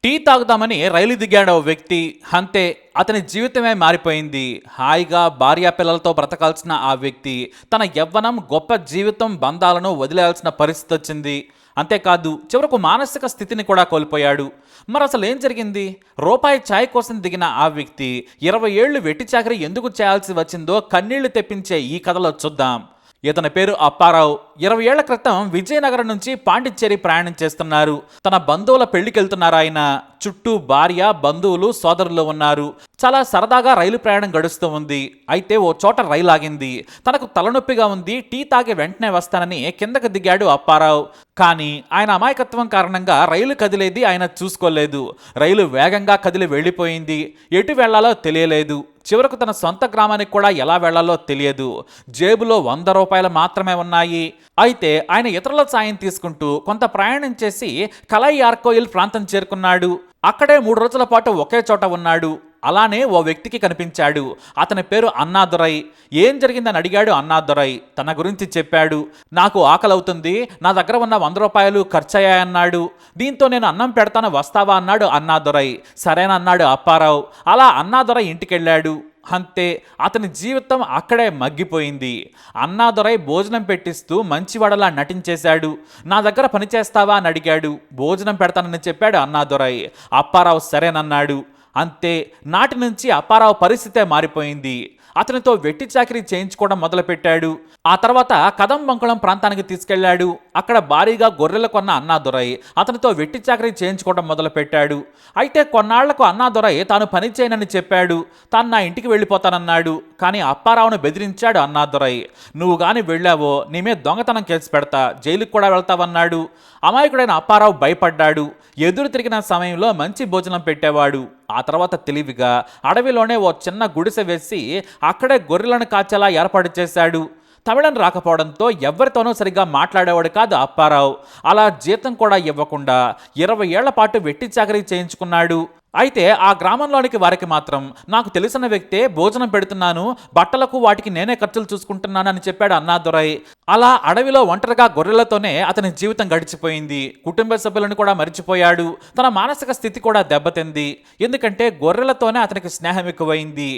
Tea తాగుదామని రైలు దిగాడు ఓ వ్యక్తి. అంతే, అతని జీవితమే మారిపోయింది. హాయిగా భార్యా పిల్లలతో బ్రతకాల్సిన ఆ వ్యక్తి తన యవ్వనం, గొప్ప జీవితం, బంధాలను వదిలేయాల్సిన పరిస్థితి వచ్చింది. అంతేకాదు, చివరకు మానసిక స్థితిని కూడా కోల్పోయాడు. మరి అసలు ఏం జరిగింది? రూపాయి ఛాయ్ కోసం దిగిన ఆ వ్యక్తి 20 ఏళ్లు వెట్టి చాకరీ ఎందుకు చేయాల్సి వచ్చిందో కన్నీళ్లు తెప్పించే ఈ కథలో చూద్దాం. ఇతని పేరు అప్పారావు. 20 ఏళ్ల క్రితం విజయనగరం నుంచి పాండిచ్చేరి ప్రయాణం చేస్తున్నారు. తన బంధువుల పెళ్లికెళ్తున్నారు ఆయన. చుట్టూ భార్య, బంధువులు, సోదరులు ఉన్నారు. చాలా సరదాగా రైలు ప్రయాణం గడుస్తూ ఉంది. అయితే ఓ చోట రైలు ఆగింది. తనకు తలనొప్పిగా ఉంది, టీ తాగి వెంటనే వస్తానని కిందకు దిగాడు అప్పారావు. కానీ ఆయన అమాయకత్వం కారణంగా రైలు కదిలేది ఆయన చూసుకోలేదు. రైలు వేగంగా కదిలి వెళ్ళిపోయింది. ఎటు వెళ్లాలో తెలియలేదు. చివరకు తన సొంత గ్రామానికి కూడా ఎలా వెళ్లాలో తెలియదు. జేబులో 100 రూపాయలు మాత్రమే ఉన్నాయి. అయితే ఆయన ఇతరుల సాయం తీసుకుంటూ కొంత ప్రయాణం చేసి కలై ఆర్కోయిల్ ప్రాంతం చేరుకున్నాడు. అక్కడే 3 రోజుల పాటు ఒకే చోట ఉన్నాడు. అలానే ఓ వ్యక్తికి కనిపించాడు. అతని పేరు అన్నాదురై. ఏం జరిగిందని అడిగాడు అన్నాదురై. తన గురించి చెప్పాడు. నాకు ఆకలవుతుంది, నా దగ్గర ఉన్న 100 రూపాయలు ఖర్చయ్యాయన్నాడు. దీంతో నేను అన్నం పెడతాను, వస్తావా అన్నాడు అన్నాదురై. సరేనన్నాడు అప్పారావు. అలా అన్నాదురై ఇంటికెళ్ళాడు. అంతే, అతని జీవితం అక్కడే మగ్గిపోయింది. అన్నాదురై భోజనం పెట్టిస్తూ మంచివాడలా నటించేశాడు. నా దగ్గర పని చేస్తావా అని అడిగాడు. భోజనం పెడతానని చెప్పాడు అన్నాదురై. అప్పారావు సరేనన్నాడు. అంతే, నాటి నుంచి అప్పారావు పరిస్థితే మారిపోయింది. అతనితో వెట్టి చాకిరీ చేయించుకోవడం మొదలుపెట్టాడు. ఆ తర్వాత కదంబంకుళం ప్రాంతానికి తీసుకెళ్లాడు. అక్కడ భారీగా గొర్రెలు కొన్న అన్నాదురై అతనితో వెట్టి చాకిరీ చేయించుకోవడం మొదలుపెట్టాడు. అయితే కొన్నాళ్లకు అన్నాదురై తాను పని చేయనని చెప్పాడు. తాను నా ఇంటికి వెళ్ళిపోతానన్నాడు. కానీ అప్పారావును బెదిరించాడు అన్నాదురై. నువ్వు గాని వెళ్ళావో నీ మీద దొంగతనం కేసు పెడతా, జైలుకు కూడా వెళ్తావన్నాడు. అమాయకుడైన అప్పారావు భయపడ్డాడు. ఎదురు తిరిగిన సమయంలో మంచి భోజనం పెట్టేవాడు. ఆ తర్వాత తెలివిగా అడవిలోనే ఓ చిన్న గుడిసె వేసి అక్కడే గొర్రెలను కాచేలా ఏర్పాటు చేశాడు. తమిళం రాకపోవడంతో ఎవరితోనూ సరిగ్గా మాట్లాడేవాడు కాదు అప్పారావు. అలా జీతం కూడా ఇవ్వకుండా 20 ఏళ్ల పాటు వెట్టి చాకరీ చేయించుకున్నాడు. అయితే ఆ గ్రామంలోనికి వారికి మాత్రం నాకు తెలిసిన వ్యక్తే భోజనం పెడుతున్నాను, బట్టలకు వాటికి నేనే ఖర్చులు చూసుకుంటున్నాను అని చెప్పాడు అన్నాదురై. అలా అడవిలో ఒంటరిగా గొర్రెలతోనే అతని జీవితం గడిచిపోయింది. కుటుంబ సభ్యులను కూడా మరిచిపోయాడు. తన మానసిక స్థితి కూడా దెబ్బతింది. ఎందుకంటే గొర్రెలతోనే అతనికి స్నేహం ఎక్కువైంది.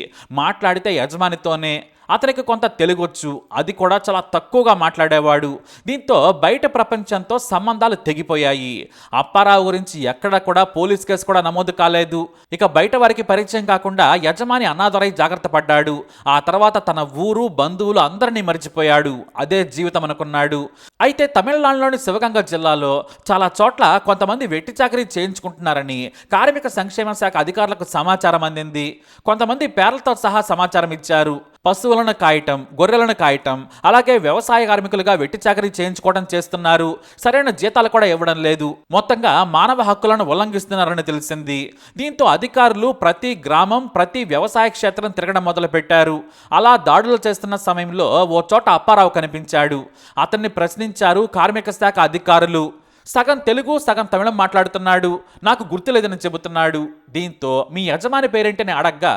మాట్లాడితే యజమానితోనే. అతనికి కొంత తెలుగొచ్చు, అది కూడా చాలా తక్కువగా మాట్లాడేవాడు. దీంతో బయట ప్రపంచంతో సంబంధాలు తెగిపోయాయి. అప్పారావు గురించి ఎక్కడ కూడా పోలీస్ కేసు కూడా నమోదు కాలేదు. ఇక బయట వారికి పరిచయం కాకుండా యజమాని అన్నాదురై జాగ్రత్త పడ్డాడు. ఆ తర్వాత తన ఊరు, బంధువులు అందరినీ మరిచిపోయాడు. అదే జీవితం అనుకున్నాడు. అయితే తమిళనాడులోని శివగంగ జిల్లాలో చాలా చోట్ల కొంతమంది వెట్టి చాకరీ చేయించుకుంటున్నారని కార్మిక సంక్షేమ శాఖ అధికారులకు సమాచారం అందింది. కొంతమంది పేర్లతో సహా సమాచారం ఇచ్చారు. పశువులను కాయటం, గొర్రెలను కాయటం, అలాగే వ్యవసాయ కార్మికులుగా వెట్టి చాకరీ చేయించుకోవడం చేస్తున్నారు. సరైన జీతాలు కూడా ఇవ్వడం లేదు. మొత్తంగా మానవ హక్కులను ఉల్లంఘిస్తున్నారని తెలిసింది. దీంతో అధికారులు ప్రతి గ్రామం, ప్రతి వ్యవసాయ క్షేత్రం తిరగడం మొదలుపెట్టారు. అలా దాడులు చేస్తున్న సమయంలో ఓ చోట అప్పారావు కనిపించాడు. అతన్ని ప్రశ్నించారు కార్మిక శాఖ అధికారులు. సగం తెలుగు, సగం తమిళం మాట్లాడుతున్నాడు. నాకు గుర్తులేదని చెబుతున్నాడు. దీంతో మీ యజమాని పేరేంటని అడగ్గా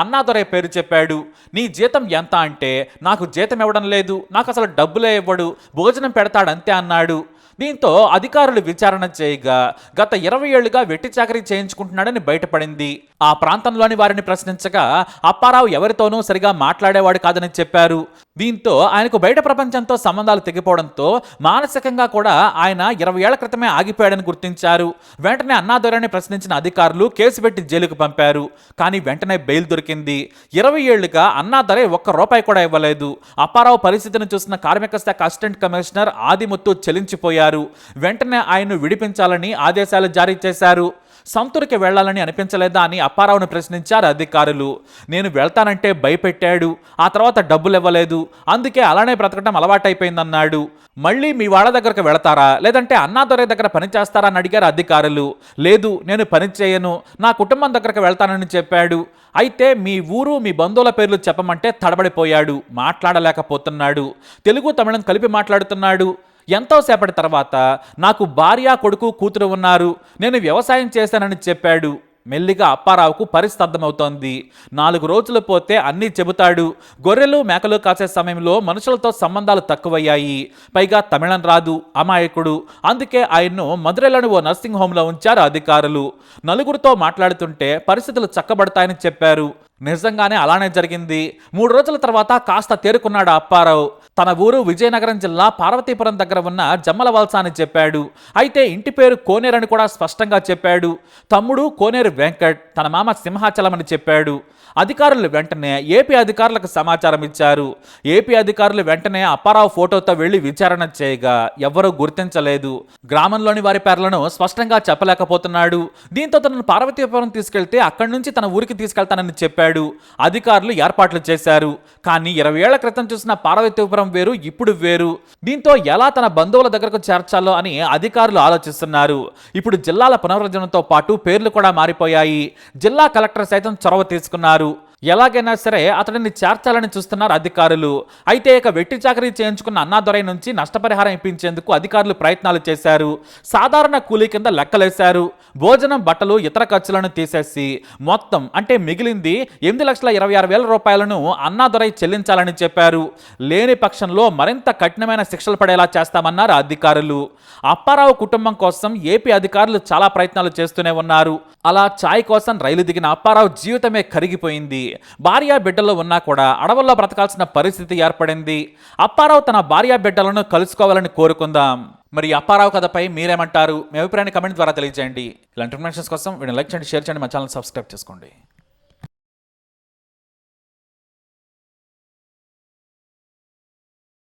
అన్నాదురై పేరు చెప్పాడు. నీ జీతం ఎంత అంటే నాకు జీతం ఇవ్వడం లేదు, నాకు అసలు డబ్బులే ఇవ్వడు, భోజనం పెడతాడంతే అన్నాడు. దీంతో అధికారులు విచారణ చేయగా గత 20 ఏళ్లుగా వెట్టి చాకరీ చేయించుకుంటున్నాడని బయటపడింది. ఆ ప్రాంతంలోని వారిని ప్రశ్నించగా అప్పారావు ఎవరితోనూ సరిగా మాట్లాడేవాడు కాదని చెప్పారు. దీంతో ఆయనకు బయట ప్రపంచంతో సంబంధాలు తెగిపోవడంతో మానసికంగా కూడా ఆయన 20 ఏళ్ల క్రితమే ఆగిపోయాడని గుర్తించారు. వెంటనే అన్నాదురైని ప్రశ్నించిన అధికారులు కేసు పెట్టి జైలుకు పంపారు. కానీ వెంటనే బెయిల్ దొరికింది. 20 ఏళ్లుగా అన్నాదురై 1 రూపాయి కూడా ఇవ్వలేదు. అప్పారావు పరిస్థితిని చూసిన కార్మిక శాఖ అసిస్టెంట్ కమిషనర్ ఆదిముత్తు చెలించిపోయారు. వెంటనే ఆయన్ను విడిపించాలని ఆదేశాలు జారీ చేశారు. సంతూరుకి వెళ్లాలని అనిపించలేదా అని అప్పారావును ప్రశ్నించారు అధికారులు. నేను వెళ్తానంటే భయపెట్టాడు, ఆ తర్వాత డబ్బులు ఇవ్వలేదు, అందుకే అలానే బ్రతకడం అలవాటైపోయిందన్నాడు. మళ్ళీ మీ వాళ్ళ దగ్గరకు వెళతారా, లేదంటే అన్నాదురై దగ్గర పని చేస్తారా అని అడిగారు అధికారులు. లేదు, నేను పని చేయను, నా కుటుంబం దగ్గరకు వెళ్తానని చెప్పాడు. అయితే మీ ఊరు, మీ బంధువుల పేర్లు చెప్పమంటే తడబడిపోయాడు. మాట్లాడలేకపోతున్నాడు. తెలుగు, తమిళం కలిపి మాట్లాడుతున్నాడు. ఎంతోసేపటి తర్వాత నాకు భార్య, కొడుకు, కూతురు ఉన్నారు, నేను వ్యవసాయం చేశానని చెప్పాడు. మెల్లిగా అప్పారావుకు పరిస్థితి అర్థమవుతోంది. 4 రోజులు పోతే అన్నీ చెబుతాడు. గొర్రెలు మేకలు కాసే సమయంలో మనుషులతో సంబంధాలు తక్కువయ్యాయి. పైగా తమిళం రాదు, అమాయకుడు. అందుకే ఆయన్ను మదురైలోని ఓ నర్సింగ్ హోంలో ఉంచారు అధికారులు. నలుగురితో మాట్లాడుతుంటే పరిస్థితులు చక్కబడతాయని చెప్పారు. నిజంగానే అలానే జరిగింది. 3 రోజుల తర్వాత కాస్త తేరుకున్నాడు అప్పారావు. తన ఊరు విజయనగరం జిల్లా పార్వతీపురం దగ్గర ఉన్న జమ్మలవలస అని చెప్పాడు. అయితే ఇంటి పేరు కోనేరు అని కూడా స్పష్టంగా చెప్పాడు. తమ్ముడు కోనేరు వెంకట్, తన మామ సింహాచలం అని చెప్పాడు. అధికారులు వెంటనే ఏపీ అధికారులకు సమాచారం ఇచ్చారు. ఏపీ అధికారులు వెంటనే అప్పారావు ఫోటోతో వెళ్లి విచారణ చేయగా ఎవ్వరూ గుర్తించలేదు. గ్రామంలోని వారి పేర్లను స్పష్టంగా చెప్పలేకపోతున్నాడు. దీంతో తనను పార్వతీపురం తీసుకెళ్తే అక్కడి నుంచి తన ఊరికి తీసుకెళ్తానని చెప్పాడు. అధికారులు ఏర్పాట్లు చేశారు. కానీ 20 ఏళ్ల క్రితం చూసిన పార్వతీపురం వేరు, ఇప్పుడు వేరు. దీంతో ఎలా తన బంధువుల దగ్గరకు చేర్చాలో అని అధికారులు ఆలోచిస్తున్నారు. ఇప్పుడు జిల్లాల పునర్విభజనతో పాటు పేర్లు కూడా మారిపోయాయి. జిల్లా కలెక్టర్ సైతం చొరవ తీసుకున్నారు. ఎలాగైనా సరే అతడిని చేర్చాలని చూస్తున్నారు అధికారులు. అయితే ఇక వెట్టి చాకరీ చేయించుకున్న అన్నాదొరై నుంచి నష్టపరిహారం ఇప్పించేందుకు అధికారులు ప్రయత్నాలు చేశారు. సాధారణ కూలీ కింద లెక్కలేశారు. భోజనం, బట్టలు, ఇతర ఖర్చులను తీసేసి మొత్తం అంటే మిగిలింది 8,26,000 రూపాయలను అన్నాదొరై చెల్లించాలని చెప్పారు. లేని పక్షంలో మరింత కఠినమైన శిక్షలు పడేలా చేస్తామన్నారు అధికారులు. అప్పారావు కుటుంబం కోసం ఏపీ అధికారులు చాలా ప్రయత్నాలు చేస్తూనే ఉన్నారు. అలా ఛాయ్ కోసం రైలు దిగిన అప్పారావు జీవితమే కరిగిపోయింది. భార్య బిడ్డలు ఉన్నా కూడా అడవుల్లో బ్రతకాల్సిన పరిస్థితి ఏర్పడింది. అప్పారావు తన భార్య బిడ్డలను కలుసుకోవాలని కోరుకుందాం. మరి అప్పారావు కథపై మీరేమంటారు? మీ అభిప్రాయాన్ని కమెంట్ ద్వారా తెలియజేయండి. ఇలాంటి ఇన్ఫర్మేషన్స్ కోసం వీడియో లైక్ చేయండి, షేర్ చేయండి, మా ఛానల్ సబ్స్క్రైబ్ చేసుకోండి.